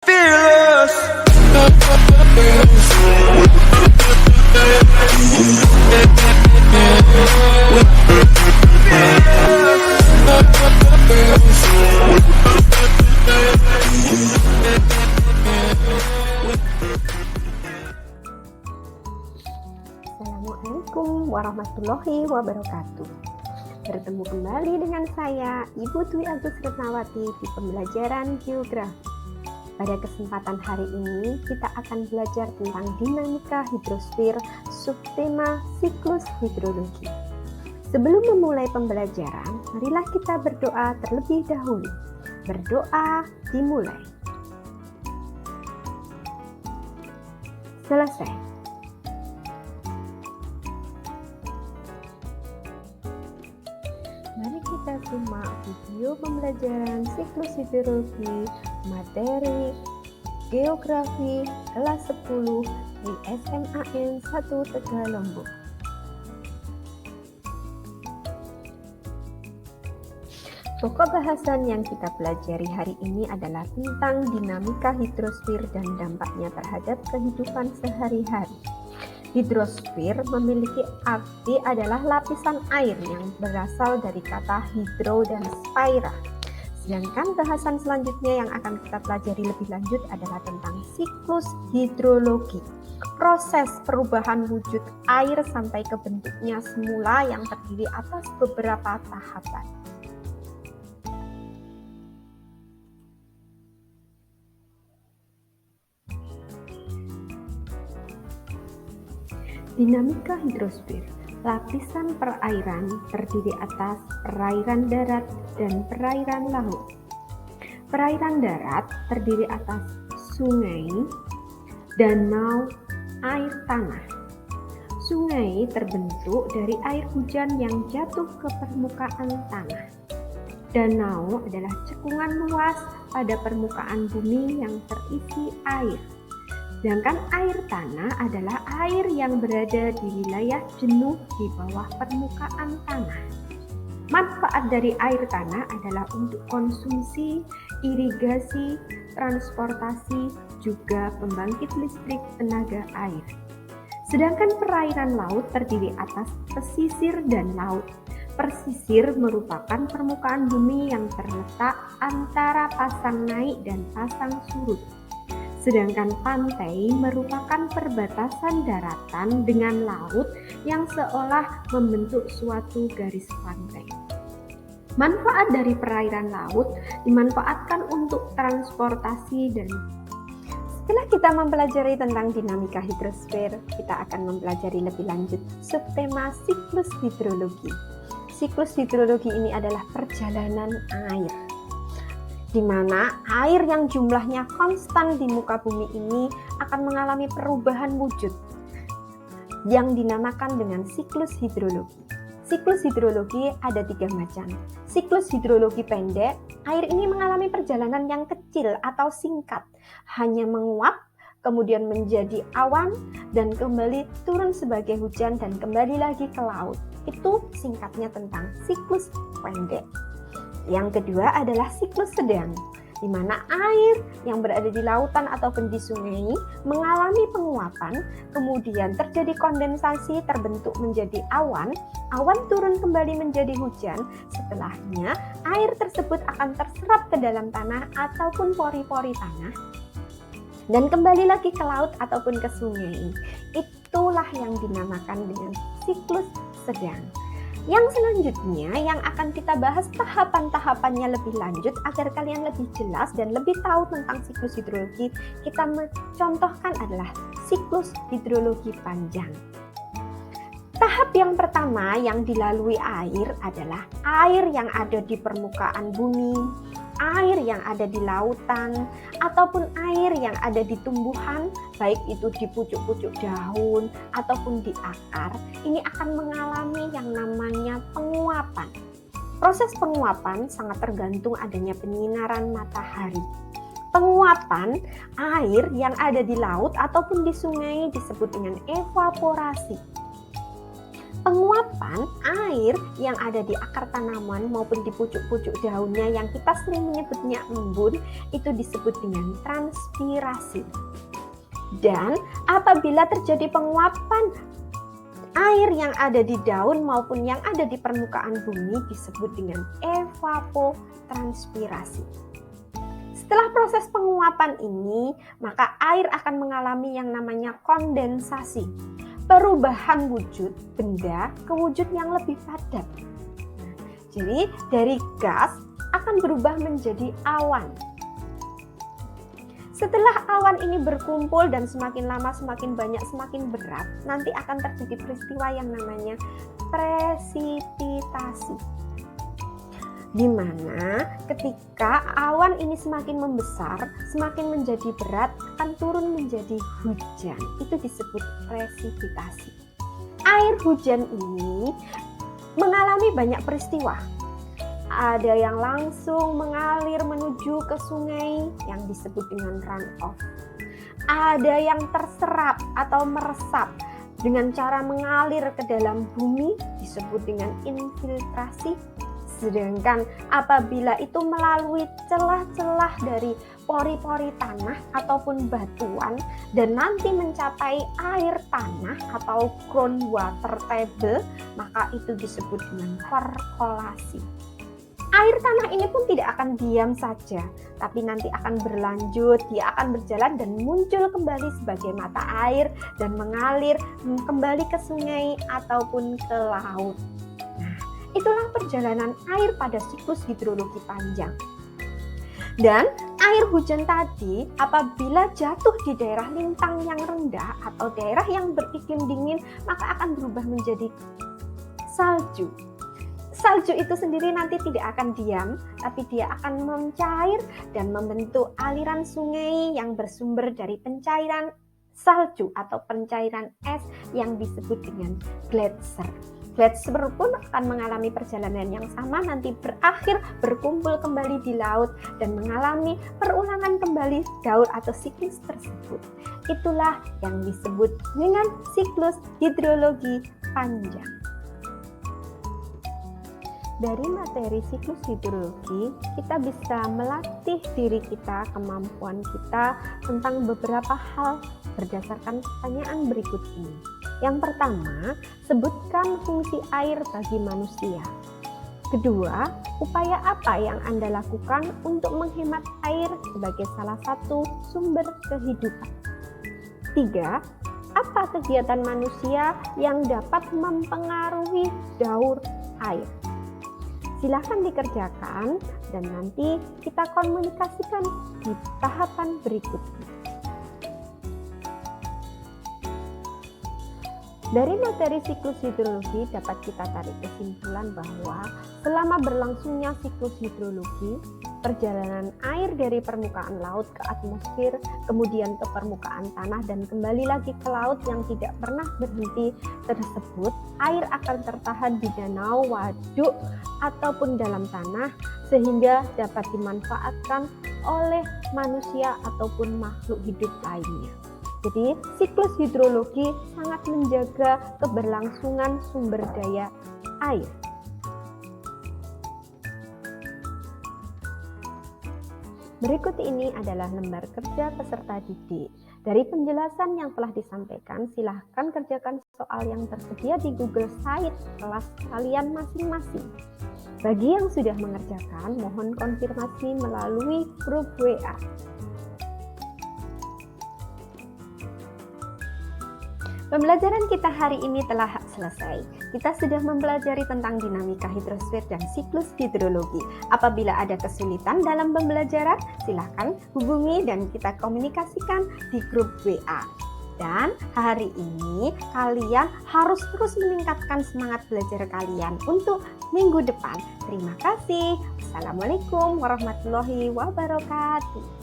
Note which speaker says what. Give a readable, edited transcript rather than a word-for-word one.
Speaker 1: Fearless.
Speaker 2: Assalamualaikum warahmatullahi wabarakatuh. Bertemu kembali dengan saya, Ibu Dwi Agus Retnawati di pembelajaran geografi. Pada kesempatan hari ini, kita akan belajar tentang dinamika hidrosfer subtema siklus hidrologi. Sebelum memulai pembelajaran, marilah kita berdoa terlebih dahulu. Berdoa dimulai. Selesai. Mari kita simak video pembelajaran siklus hidrologi materi geografi kelas 10 di SMAN 1 Tegal Lombok. Pokok bahasan yang kita pelajari hari ini adalah tentang dinamika hidrosfer dan dampaknya terhadap kehidupan sehari-hari. Hidrosfer memiliki arti adalah lapisan air yang berasal dari kata hidro dan sphaira. Sedangkan bahasan selanjutnya yang akan kita pelajari lebih lanjut adalah tentang siklus hidrologi. Proses perubahan wujud air sampai ke bentuknya semula yang terdiri atas beberapa tahapan. Dinamika hidrosfer. Lapisan perairan terdiri atas perairan darat dan perairan laut. Perairan darat terdiri atas sungai, danau, air tanah. Sungai terbentuk dari air hujan yang jatuh ke permukaan tanah. Danau adalah cekungan luas pada permukaan bumi yang terisi air. Sedangkan air tanah adalah air yang berada di wilayah jenuh di bawah permukaan tanah. Manfaat dari air tanah adalah untuk konsumsi, irigasi, transportasi, juga pembangkit listrik tenaga air. Sedangkan perairan laut terdiri atas pesisir dan laut. Pesisir merupakan permukaan bumi yang terletak antara pasang naik dan pasang surut. Sedangkan pantai merupakan perbatasan daratan dengan laut yang seolah membentuk suatu garis pantai. Manfaat dari perairan laut dimanfaatkan untuk transportasi dan setelah kita mempelajari tentang dinamika hidrosfer, kita akan mempelajari lebih lanjut subtema siklus hidrologi. Siklus hidrologi ini adalah perjalanan air, di mana air yang jumlahnya konstan di muka bumi ini akan mengalami perubahan wujud yang dinamakan dengan siklus hidrologi. Siklus hidrologi ada 3 macam. Siklus hidrologi pendek, air ini mengalami perjalanan yang kecil atau singkat, hanya menguap, kemudian menjadi awan, dan kembali turun sebagai hujan dan kembali lagi ke laut. Itu singkatnya tentang siklus pendek. Yang kedua adalah siklus sedang, di mana air yang berada di lautan ataupun di sungai mengalami penguapan, kemudian terjadi kondensasi terbentuk menjadi awan, awan turun kembali menjadi hujan, setelahnya air tersebut akan terserap ke dalam tanah ataupun pori-pori tanah, dan kembali lagi ke laut ataupun ke sungai. Itulah yang dinamakan dengan siklus sedang. Yang selanjutnya yang akan kita bahas tahapan-tahapannya lebih lanjut agar kalian lebih jelas dan lebih tahu tentang siklus hidrologi, kita mencontohkan adalah siklus hidrologi panjang. Tahap yang pertama yang dilalui air adalah air yang ada di permukaan bumi, air yang ada di lautan, ataupun air yang ada di tumbuhan, baik itu di pucuk-pucuk daun ataupun di akar. Ini akan mengalami yang namanya penguapan. Proses penguapan sangat tergantung adanya penyinaran matahari. Penguapan air yang ada di laut ataupun di sungai disebut dengan evaporasi. Penguapan air yang ada di akar tanaman maupun di pucuk-pucuk daunnya yang kita sering menyebutnya embun itu disebut dengan transpirasi. Dan apabila terjadi penguapan air yang ada di daun maupun yang ada di permukaan bumi disebut dengan evapotranspirasi. Setelah proses penguapan ini, maka air akan mengalami yang namanya kondensasi. Perubahan wujud benda ke wujud yang lebih padat. Jadi dari gas akan berubah menjadi awan. Setelah awan ini berkumpul dan semakin lama semakin banyak semakin berat, nanti akan terjadi peristiwa yang namanya presipitasi. Di mana ketika awan ini semakin membesar, semakin menjadi berat, akan turun menjadi hujan. Itu disebut presipitasi. Air hujan ini mengalami banyak peristiwa. Ada yang langsung mengalir menuju ke sungai yang disebut dengan runoff. Ada yang terserap atau meresap dengan cara mengalir ke dalam bumi disebut dengan infiltrasi. Sedangkan apabila itu melalui celah-celah dari pori-pori tanah ataupun batuan dan nanti mencapai air tanah atau groundwater table, maka itu disebut dengan perkolasi. Air tanah ini pun tidak akan diam saja, tapi nanti akan berlanjut, dia akan berjalan dan muncul kembali sebagai mata air dan mengalir kembali ke sungai ataupun ke laut. Itulah perjalanan air pada siklus hidrologi panjang. Dan air hujan tadi apabila jatuh di daerah lintang yang rendah atau daerah yang beriklim dingin, maka akan berubah menjadi salju. Salju itu sendiri nanti tidak akan diam, tapi dia akan mencair dan membentuk aliran sungai yang bersumber dari pencairan salju atau pencairan es yang disebut dengan gletser. Gletser pun akan mengalami perjalanan yang sama, nanti berakhir berkumpul kembali di laut dan mengalami perulangan kembali daur atau siklus tersebut. Itulah yang disebut dengan siklus hidrologi panjang. Dari materi siklus hidrologi, kita bisa melatih diri kita, kemampuan kita tentang beberapa hal berdasarkan pertanyaan berikut ini. Yang pertama, sebutkan fungsi air bagi manusia. Kedua, upaya apa yang Anda lakukan untuk menghemat air sebagai salah satu sumber kehidupan? Tiga, apa kegiatan manusia yang dapat mempengaruhi daur air? Silakan dikerjakan dan nanti kita komunikasikan di tahapan berikutnya. Dari materi siklus hidrologi dapat kita tarik kesimpulan bahwa selama berlangsungnya siklus hidrologi, perjalanan air dari permukaan laut ke atmosfer, kemudian ke permukaan tanah dan kembali lagi ke laut yang tidak pernah berhenti tersebut, air akan tertahan di danau, waduk, ataupun dalam tanah sehingga dapat dimanfaatkan oleh manusia ataupun makhluk hidup lainnya. Jadi siklus hidrologi sangat menjaga keberlangsungan sumber daya air. Berikut ini adalah lembar kerja peserta didik. Dari penjelasan yang telah disampaikan, silahkan kerjakan soal yang tersedia di Google Site kelas kalian masing-masing. Bagi yang sudah mengerjakan, mohon konfirmasi melalui grup WA. Pembelajaran kita hari ini telah selesai. Kita sudah mempelajari tentang dinamika hidrosfer dan siklus hidrologi. Apabila ada kesulitan dalam pembelajaran, silakan hubungi dan kita komunikasikan di grup WA. Dan hari ini kalian harus terus meningkatkan semangat belajar kalian untuk minggu depan. Terima kasih. Assalamualaikum warahmatullahi wabarakatuh.